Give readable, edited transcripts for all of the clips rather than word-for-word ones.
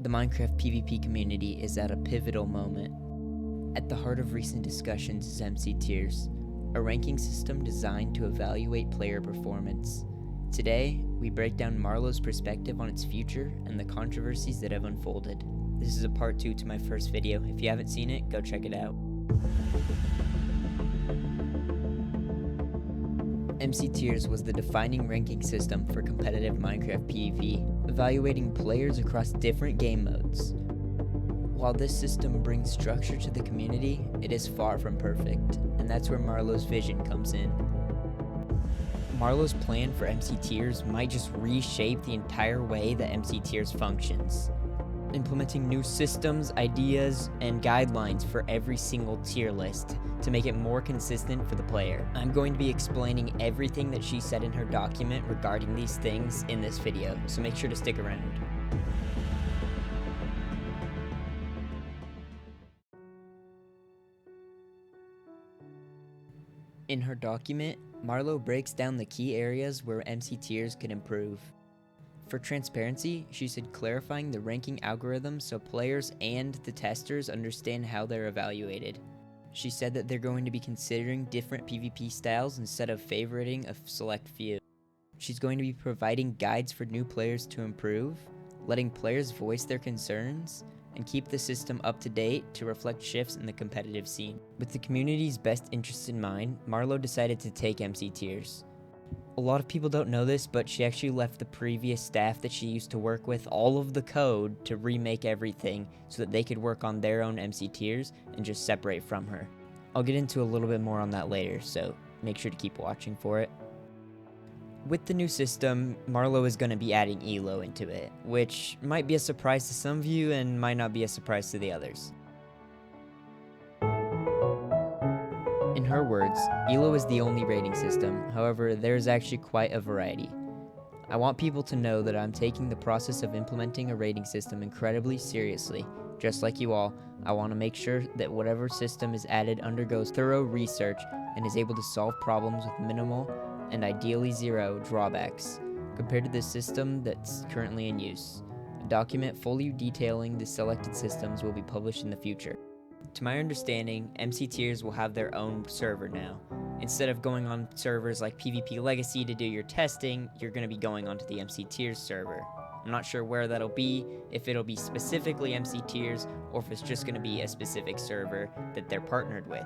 The Minecraft PvP community is at a pivotal moment. At the heart of recent discussions is MCTiers, a ranking system designed to evaluate player performance. Today, we break down Marlow's perspective on its future and the controversies that have unfolded. This is a part 2 to my first video. If you haven't seen it, go check it out. MCTiers was the defining ranking system for competitive Minecraft PvP, evaluating players across different game modes. While this system brings structure to the community, it is far from perfect, and that's where Marlow's vision comes in. Marlow's plan for MCTiers might just reshape the entire way that MCTiers functions, implementing new systems, ideas, and guidelines for every single tier list to make it more consistent for the player. I'm going to be explaining everything that she said in her document regarding these things in this video, so make sure to stick around. In her document, Marlow breaks down the key areas where MCTiers could improve. For transparency, she said clarifying the ranking algorithm so players and the testers understand how they're evaluated. She said that they're going to be considering different PvP styles instead of favoriting a select few. She's going to be providing guides for new players to improve, letting players voice their concerns, and keep the system up to date to reflect shifts in the competitive scene. With the community's best interests in mind, Marlow decided to take MCTiers. A lot of people don't know this, but she actually left the previous staff that she used to work with all of the code to remake everything so that they could work on their own MCTiers and just separate from her. I'll get into a little bit more on that later, so make sure to keep watching for it. With the new system, Marlow is going to be adding ELO into it, which might be a surprise to some of you and might not be a surprise to the others. In her words, ELO is the only rating system, however, there is actually quite a variety. I want people to know that I'm taking the process of implementing a rating system incredibly seriously. Just like you all, I want to make sure that whatever system is added undergoes thorough research and is able to solve problems with minimal and ideally zero drawbacks compared to the system that's currently in use. A document fully detailing the selected systems will be published in the future. To my understanding, MCTiers will have their own server now. Instead of going on servers like PvP Legacy to do your testing, you're going to be going onto the MCTiers server. I'm not sure where that'll be, if it'll be specifically MCTiers, or if it's just going to be a specific server that they're partnered with.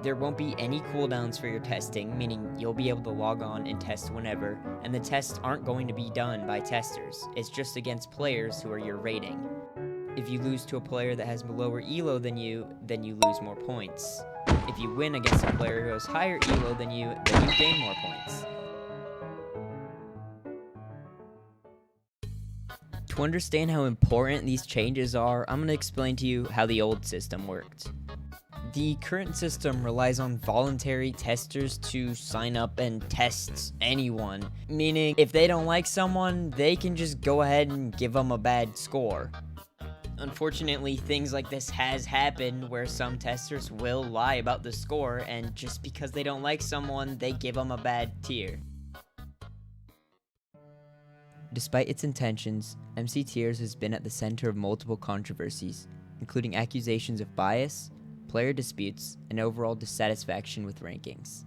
There won't be any cooldowns for your testing, meaning you'll be able to log on and test whenever, and the tests aren't going to be done by testers. It's just against players who are your rating. If you lose to a player that has lower ELO than you, then you lose more points. If you win against a player who has higher ELO than you, then you gain more points. To understand how important these changes are, I'm going to explain to you how the old system worked. The current system relies on voluntary testers to sign up and test anyone, meaning if they don't like someone, they can just go ahead and give them a bad score. Unfortunately, things like this has happened where some testers will lie about the score, and just because they don't like someone, they give them a bad tier. Despite its intentions, MCTiers has been at the center of multiple controversies, including accusations of bias, player disputes, and overall dissatisfaction with rankings.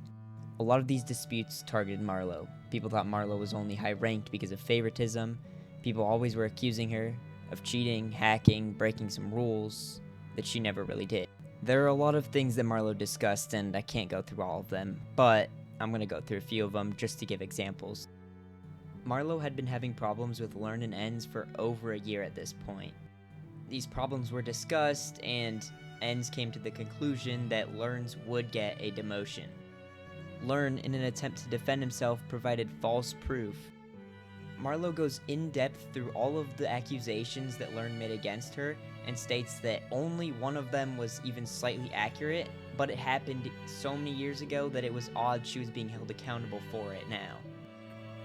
A lot of these disputes targeted Marlow. People thought Marlow was only high ranked because of favoritism. People always were accusing her of cheating, hacking, breaking some rules that she never really did. There are a lot of things that Marlow discussed, and I can't go through all of them, but I'm going to go through a few of them just to give examples. Marlow had been having problems with lurnn and encz for over a year at this point. These problems were discussed, and encz came to the conclusion that lurns would get a demotion. Lurnn, in an attempt to defend himself, provided false proof. Marlow goes in-depth through all of the accusations that lurn made against her and states that only one of them was even slightly accurate, but it happened so many years ago that it was odd she was being held accountable for it now.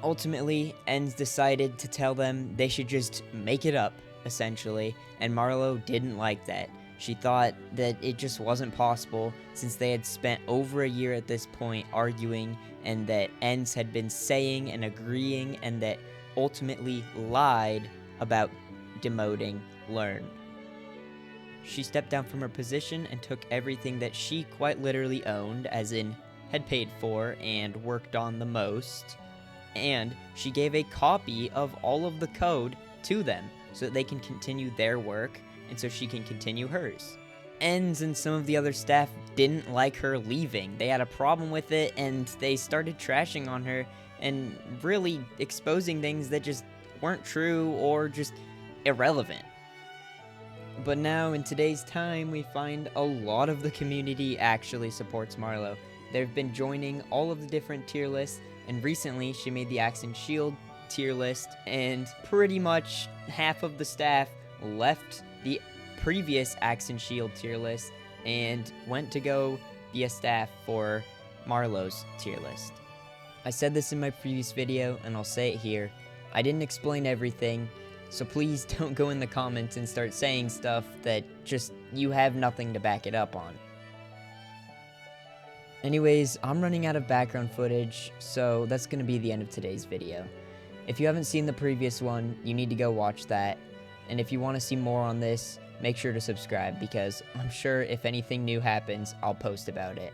Ultimately, encz decided to tell them they should just make it up, essentially, and Marlow didn't like that. She thought that it just wasn't possible since they had spent over a year at this point arguing, and that encz had been saying and agreeing and that ultimately lied about demoting lurnn. She stepped down from her position and took everything that she quite literally owned, as in had paid for and worked on the most, and she gave a copy of all of the code to them so that they can continue their work and so she can continue hers. encz and some of the other staff didn't like her leaving. They had a problem with it, and they started trashing on her and really exposing things that just weren't true or just irrelevant. But now, in today's time, we find a lot of the community actually supports Marlow. They've been joining all of the different tier lists, and recently she made the Axe and Shield tier list, and pretty much half of the staff left the previous Axe and Shield tier list and went to go be a staff for Marlow's tier list. I said this in my previous video, and I'll say it here. I didn't explain everything, so please don't go in the comments and start saying stuff that just you have nothing to back it up on. Anyways, I'm running out of background footage, so that's going to be the end of today's video. If you haven't seen the previous one, you need to go watch that. And if you want to see more on this, make sure to subscribe, because I'm sure if anything new happens, I'll post about it.